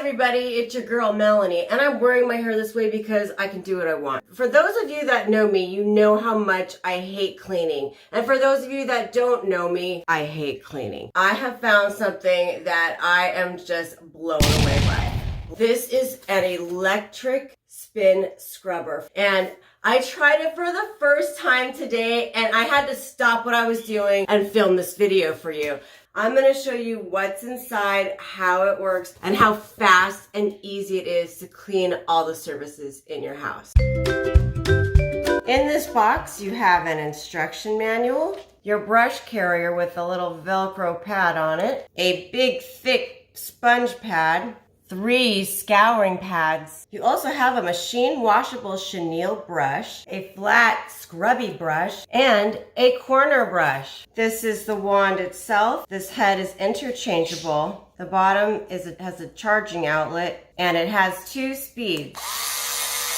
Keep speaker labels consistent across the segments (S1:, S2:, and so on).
S1: everybody, it's your girl Melanie, and I'm wearing my hair this way because I can do what I want. For those of you that know me, you know how much I hate cleaning. And for those of you that don't know me, I hate cleaning. I have found something that I am just blown away by. This is an electric spin scrubber, and I tried it for the first time today, and I had to stop what I was doing and film this video for you. I'm going to show you what's inside, how it works, and how fast and easy it is to clean all the surfaces in your house. In this box, you have an instruction manual, your brush carrier with a little Velcro pad on it, a big thick sponge pad, 3 scouring pads. You also have a machine washable chenille brush, a flat scrubby brush, and a corner brush. This is the wand itself. This head is interchangeable. The bottom has a charging outlet, and it has 2 speeds,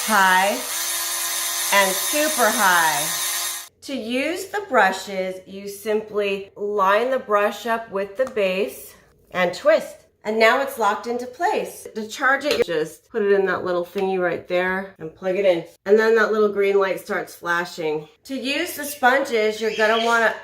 S1: high and super high. To use the brushes, you simply line the brush up with the base and twist. And now it's locked into place. To charge it, just put it in that little thingy right there and plug it in. And then that little green light starts flashing. To use the sponges, you're gonna wanna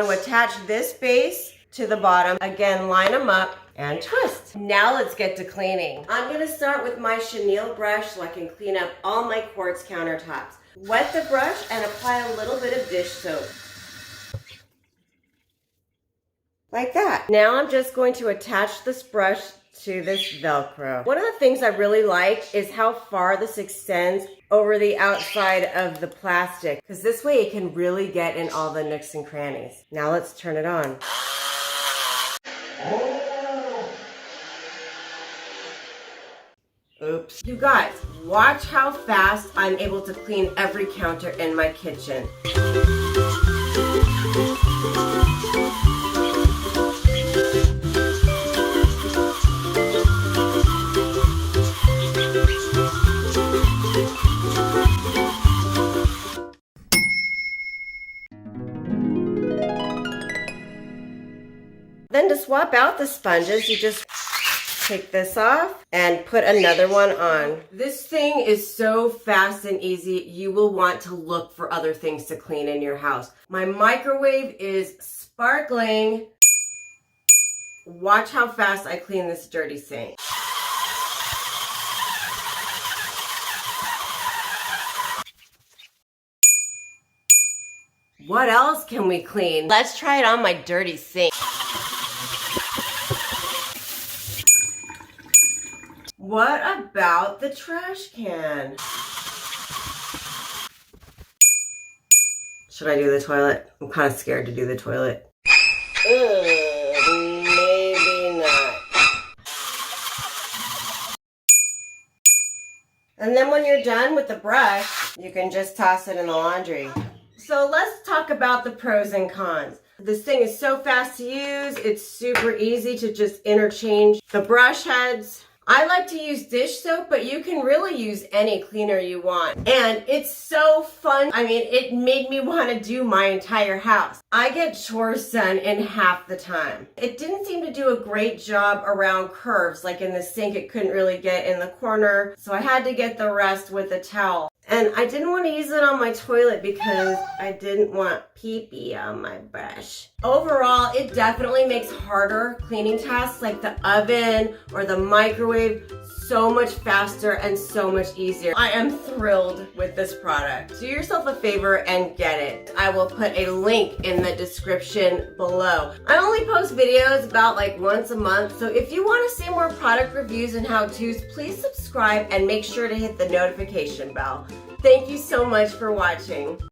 S1: attach this base to the bottom. Again, line them up and twist. Now let's get to cleaning. I'm gonna start with my chenille brush so I can clean up all my quartz countertops. Wet the brush and apply a little bit of dish soap. Like that. Now I'm just going to attach this brush to this Velcro. One of the things I really like is how far this extends over the outside of the plastic, because this way it can really get in all the nooks and crannies. Now let's turn it on. Oops. You guys, watch how fast I'm able to clean every counter in my kitchen. Then to swap out the sponges, you just take this off and put another one on. This thing is so fast and easy, you will want to look for other things to clean in your house. My microwave is sparkling. Watch how fast I clean this dirty sink. What else can we clean? Let's try it on my dirty sink. What about the trash can? Should I do the toilet? I'm kind of scared to do the toilet. Maybe not. And then when you're done with the brush, you can just toss it in the laundry. So let's talk about the pros and cons. This thing is so fast to use. It's super easy to just interchange the brush heads. I like to use dish soap, but you can really use any cleaner you want. And it's so fun. I mean, it made me want to do my entire house. I get chores done in half the time. It didn't seem to do a great job around curves, like in the sink, it couldn't really get in the corner. So I had to get the rest with a towel. And I didn't want to use it on my toilet because I didn't want pee-pee on my brush. Overall, it definitely makes harder cleaning tasks like the oven or the microwave so much faster and so much easier. I am thrilled with this product. Do yourself a favor and get it. I will put a link in the description below. I only post videos about like once a month, so if you want to see more product reviews and how-tos, please subscribe and make sure to hit the notification bell. Thank you so much for watching.